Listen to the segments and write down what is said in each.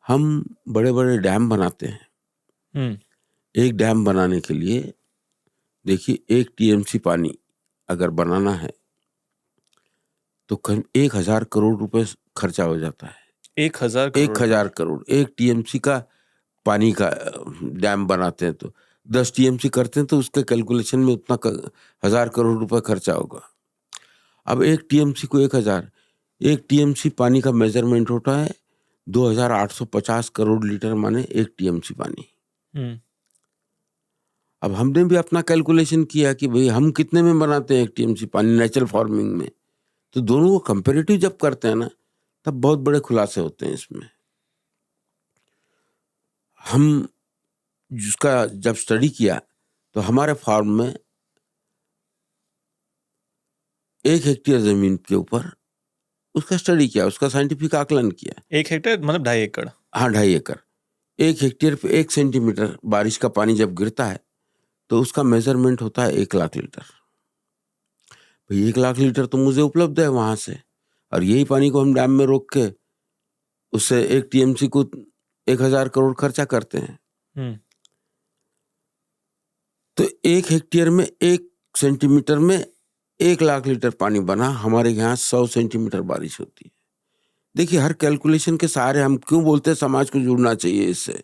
हम बड़े बड़े डैम बनाते हैं। हम्म एक डैम बनाने के लिए देखिए 1 TMC पानी अगर बनाना है तो करीब 1,000 करोड़ रुपए खर्चा हो जाता है। 1,000 करोड़ 1,000 करोड़ 1 TMC का पानी का डैम बनाते हैं तो 10 TMC करते हैं तो उसके कैलकुलेशन में उतना 1,000 करोड़ रुपए खर्चा होगा। अब 1 TMC को 1 TMC पानी का मेजरमेंट होता है 2,850 करोड़ लीटर, माने 1 TMC पानी। हम्म अब हमने भी अपना कैलकुलेशन किया कि भाई हम कितने में बनाते हैं 1 TMC पानी नेचुरल फार्मिंग में, तो दोनों को कंपेरेटिव जब करते हैं ना तब बहुत बड़े खुलासे होते हैं इसमें। हम जिसका जब स्टडी किया तो हमारे फार्म में 1 हेक्टेयर जमीन के ऊपर उसका स्टडी किया, उसका साइंटिफिक आकलन किया। 1 हेक्टेयर मतलब 2.5 एकड़। हाँ, 2.5 एकड़। 1 हेक्टेयर पे 1 सेंटीमीटर बारिश का पानी जब गिरता है तो उसका मेजरमेंट होता है 1 लाख लीटर। भाई 1 लाख लीटर तो मुझे उपलब्ध है वहां से, और यही पानी को हम डैम में रोक के उससे 1 TMC को 1,000 करोड़ खर्चा करते हैं। तो 1 हेक्टेयर में 1 सेंटीमीटर में 1 लाख लीटर पानी बना। हमारे यहाँ 100 सेंटीमीटर बारिश होती है। देखिए हर कैलकुलेशन के सहारे हम क्यों बोलते हैं समाज को जुड़ना चाहिए इससे,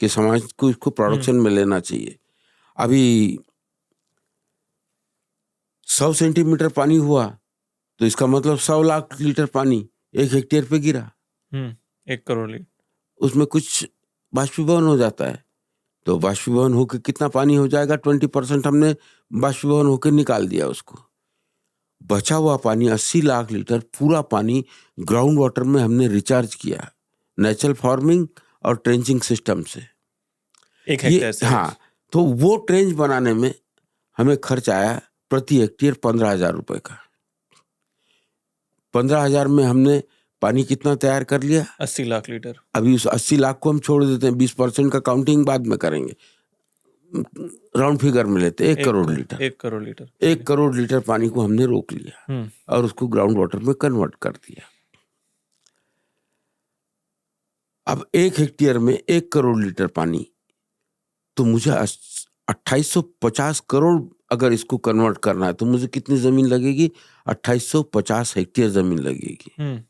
कि समाज को इसको प्रोडक्शन में लेना चाहिए। अभी 100 सेंटीमीटर पानी हुआ तो इसका मतलब 100 लाख लीटर पानी 1 हेक्टेयर पे गिरा। 1 करोड़ लीटर उसमें कुछ बाष्पीभवन हो जाता है, तो बाष्पीभवन होकर कितना पानी हो जाएगा, 20% हमने बाष्पीभवन होकर निकाल दिया उसको। बचा हुआ पानी 80 लाख लीटर पूरा पानी ग्राउंड वाटर में हमने रिचार्ज किया नेचुरल फार्मिंग और ट्रेंचिंग सिस्टम से। 1 हेक्टेयर से। हाँ, तो वो ट्रेंच बनाने में हमें खर्च आया प्रति हेक्टेयर 15,000 रुपए का। 15,000 में हमने पानी कितना तैयार कर लिया, 80 लाख लीटर। अभी उस 80 लाख को हम छोड़ देते हैं, 20% का काउंटिंग बाद में करेंगे, राउंड फिगर में लेते हैं 1 crore litre. 1 crore litre 1 crore litre पानी को हमने रोक लिया और उसको ग्राउंड वाटर में कन्वर्ट कर दिया। अब 1 हेक्टेयर में 1 करोड़ लीटर पानी, तो मुझे 2850 करोड़ अगर इसको कन्वर्ट करना है तो मुझे कितनी जमीन लगेगी, 2850 हेक्टेयर जमीन लगेगी।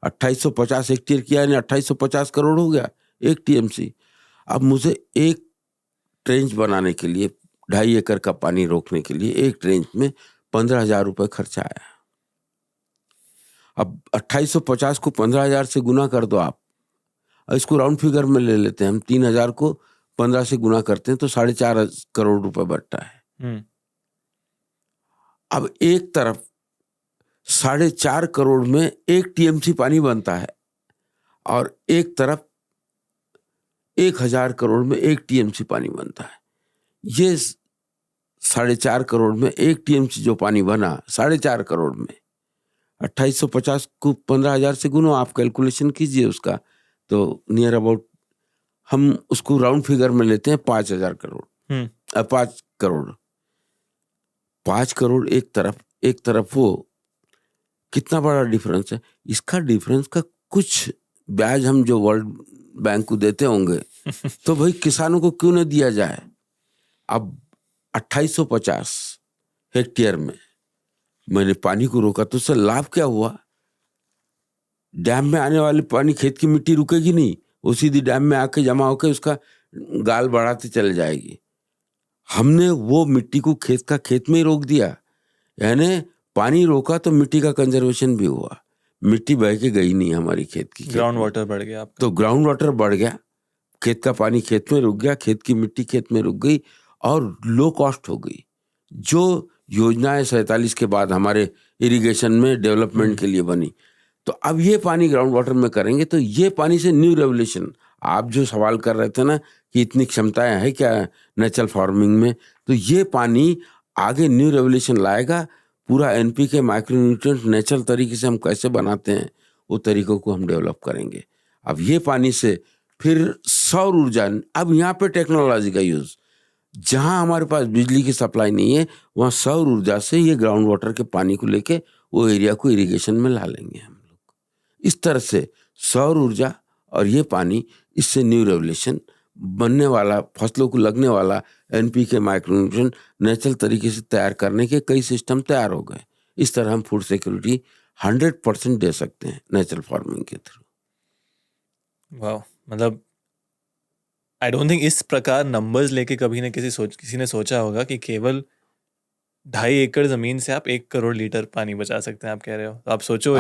2850 हेक्टेयर किया यानी 2850 करोड़ हो गया 1 TMC। अब मुझे एक ट्रेंच बनाने के लिए 2.5 एकड़ का पानी रोकने के लिए एक ट्रेंच में 15,000 रुपए खर्चा आया। अब 2850 को 15,000 से गुना कर दो आप, इसको राउंड फिगर में ले लेते हैं हम, 3,000 को 15 से गुना करते हैं तो 4.5 करोड़ रुपए बढ़ता है। अब एक तरफ 4.5 करोड़ में 1 TMC पानी बनता है और एक तरफ 1,000 करोड़ में 1 TMC पानी बनता है। ये 4.5 करोड़ में 1 TMC जो पानी बना 4.5 करोड़ में, 2850 को 15,000 से गुनो, आप कैलकुलेशन कीजिए उसका, तो नियर अबाउट हम उसको राउंड फिगर में लेते हैं 5,000 करोड़। 5 करोड़ 5 करोड़ एक तरफ वो कितना बड़ा डिफरेंस है। इसका डिफरेंस का कुछ ब्याज हम जो वर्ल्ड बैंक को देते होंगे तो भाई किसानों को क्यों न दिया जाए। अब 2850 हेक्टेयर में मैंने पानी को रोका तो उससे लाभ क्या हुआ, डैम में आने वाली पानी खेत की मिट्टी रुकेगी नहीं, वो सीधी डैम में आके जमा होकर उसका गाल बढ़ाते चले जाएगी। हमने वो मिट्टी को खेत में ही रोक दिया, यानी पानी रोका तो मिट्टी का कंजर्वेशन भी हुआ, मिट्टी बह के गई नहीं हमारी खेत की, ग्राउंड वाटर बढ़ गया आपका। तो ग्राउंड वाटर बढ़ गया, खेत का पानी खेत में रुक गया, खेत की मिट्टी खेत में रुक गई और लो कॉस्ट हो गई। जो योजनाएं 47 के बाद हमारे इरिगेशन में डेवलपमेंट के लिए बनी, तो अब ये पानी ग्राउंड वाटर में करेंगे तो ये पानी से न्यू रेवोल्यूशन, आप जो सवाल कर रहे थे ना कि इतनी क्षमताएं हैं क्या नेचुरल फार्मिंग में, तो ये पानी आगे न्यू रेवोल्यूशन लाएगा। पूरा NPK माइक्रोन्यूट्रिएंट नेचुरल तरीके से हम कैसे बनाते हैं वो तरीकों को हम डेवलप करेंगे। अब ये पानी से फिर सौर ऊर्जा, अब यहाँ पे टेक्नोलॉजी का यूज, जहाँ हमारे पास बिजली की सप्लाई नहीं है वहाँ सौर ऊर्जा से ये ग्राउंड वाटर के पानी को लेके वो एरिया को इरिगेशन में ला लेंगे हम लोग। इस तरह से सौर ऊर्जा और ये पानी, इससे न्यू रेवोल्यूशन बनने वाला, फसलों को लगने वाला NPK माइक्रोन्यूट्रिएंट नेचुरल तरीके से तैयार करने के कई सिस्टम तैयार हो गए। इस तरह हम फूड सिक्योरिटी 100% दे सकते हैं नेचुरल फार्मिंग के थ्रू। वाह, मतलब आई डोंट थिंक इस प्रकार नंबर्स लेके कभी ना किसी ने सोचा होगा कि केवल 2.5 एकड़ जमीन से आप 1 करोड़ लीटर पानी बचा सकते हैं। आप कह रहे हो, तो आप सोचो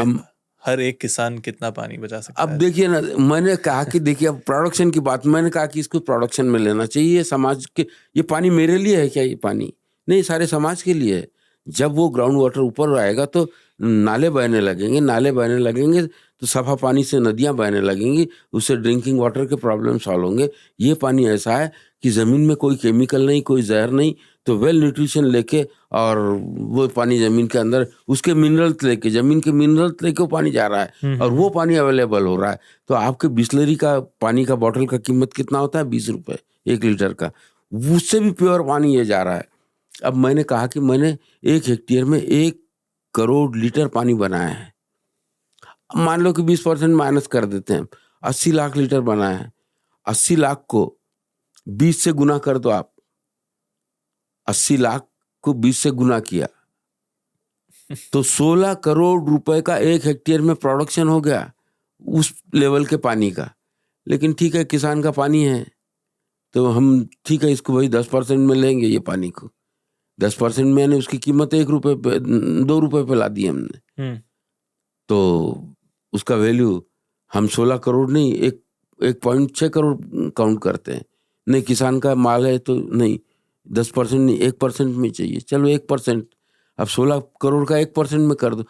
हर एक किसान कितना पानी बचा सकता है। अब देखिए ना, मैंने कहा कि देखिए, अब प्रोडक्शन की बात, मैंने कहा कि इसको प्रोडक्शन में लेना चाहिए। ये समाज के, ये पानी मेरे लिए है क्या? ये पानी नहीं, सारे समाज के लिए है। जब वो ग्राउंड वाटर ऊपर आएगा तो नाले बहने लगेंगे, नाले बहने लगेंगे तो सफा पानी से नदियां बहने लगेंगी, उससे ड्रिंकिंग वाटर के प्रॉब्लम सॉल्व होंगे। ये पानी ऐसा है कि ज़मीन में कोई केमिकल नहीं, कोई जहर नहीं, तो वेल न्यूट्रिशन लेके, और वो पानी ज़मीन के अंदर उसके मिनरल्स लेके, ज़मीन के मिनरल्स लेके वो पानी जा रहा है और वो पानी अवेलेबल हो रहा है। तो आपके बिस्लरी का पानी का बॉटल का कीमत कितना होता है? 20 रुपये 1 लीटर का। उससे भी प्योर पानी ये जा रहा है। अब मैंने कहा कि मैंने 1 हेक्टेयर में 1 करोड़ लीटर पानी बनाया है। मान लो कि 20% माइनस कर देते हैं, 80 लाख लीटर बनाया है। 80 लाख को 20 से गुना कर दो आप, 80 लाख को 20 से गुना किया तो 16 करोड़ रुपए का 1 हेक्टेयर में प्रोडक्शन हो गया उस लेवल के पानी का। लेकिन ठीक है, किसान का पानी है तो हम ठीक है, इसको वही 10% में लेंगे। ये पानी को 10% में, उसकी कीमत 1 रुपये पे, 2 रुपये पे ला दी हमने, तो उसका वैल्यू हम 16 करोड़ नहीं, 1.6 करोड़ काउंट करते हैं। नहीं, किसान का माल है तो नहीं, 10% नहीं, 1% में चाहिए। चलो 1%, अब 16 करोड़ का 1% में कर दो।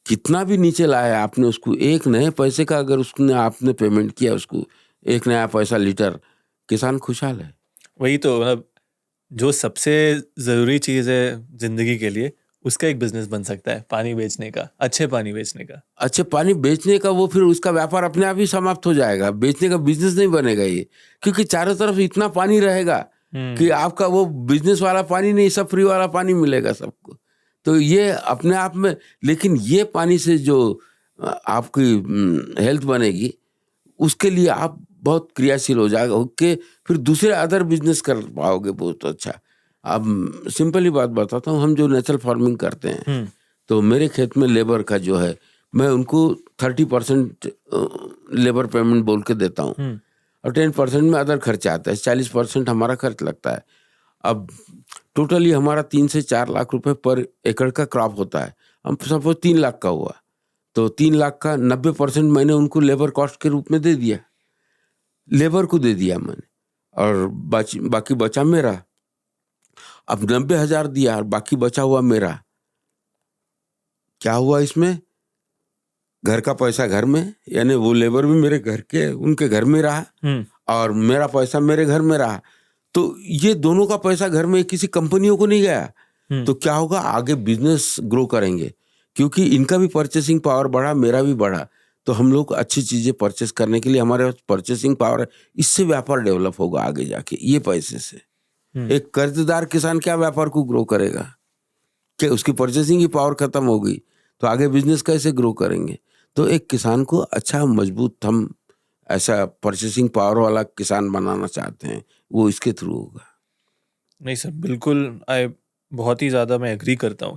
कितना भी नीचे लाया आपने उसको, 1 नए पैसे का अगर उसने आपने पेमेंट किया उसको, 1 नया पैसा लीटर, किसान खुशहाल है। वही तो, मतलब जो सबसे ज़रूरी चीज़ है ज़िंदगी के लिए, उसका एक बिजनेस बन सकता है, पानी बेचने का, अच्छे पानी बेचने का। अच्छे पानी बेचने का, वो फिर उसका व्यापार अपने आप ही समाप्त हो जाएगा। बेचने का बिजनेस नहीं बनेगा ये, क्योंकि चारों तरफ इतना पानी रहेगा कि आपका वो बिजनेस वाला पानी नहीं, सब फ्री वाला पानी मिलेगा सबको। तो ये अपने आप में, लेकिन ये पानी से जो आपकी हेल्थ बनेगी, उसके लिए आप बहुत क्रियाशील हो जाएगा कि फिर दूसरे अदर बिजनेस कर पाओगे बहुत अच्छा। अब सिंपल ही बात बताता हूँ, हम जो नेचुरल फार्मिंग करते हैं, तो मेरे खेत में लेबर का जो है, मैं उनको 30% लेबर पेमेंट बोल के देता हूँ और 10% में अदर खर्चा आता है, 40% हमारा खर्च लगता है। अब टोटली हमारा 3 से 4 लाख रुपए पर एकड़ का क्रॉप होता है। हम सपोज 3 लाख का हुआ तो 3 लाख का 90% मैंने उनको लेबर कॉस्ट के रूप में दे दिया, लेबर को दे दिया मैंने, और बाकी बचा मेरा। अब 90,000 दिया और बाकी बचा हुआ मेरा। क्या हुआ इसमें? घर का पैसा घर में, यानी वो लेबर भी मेरे घर के, उनके घर में रहा और मेरा पैसा मेरे घर में रहा। तो ये दोनों का पैसा घर में किसी कंपनियों को नहीं गया। तो क्या होगा, आगे बिजनेस ग्रो करेंगे, क्योंकि इनका भी परचेसिंग पावर बढ़ा, मेरा भी बढ़ा। तो हम लोग अच्छी चीजें परचेस करने के लिए हमारे पास परचेसिंग पावर है, इससे व्यापार डेवलप होगा आगे जाके। ये पैसे से एक कर्जदार किसान क्या व्यापार को ग्रो करेगा? कि उसकी परचेसिंग की पावर खत्म हो गई, तो आगे बिजनेस कैसे ग्रो करेंगे? तो एक किसान को अच्छा मजबूत, हम ऐसा परचेसिंग पावर वाला किसान बनाना चाहते हैं, वो इसके थ्रू होगा। नहीं सर, बिल्कुल, बहुत ही ज़्यादा मैं एग्री करता हूँ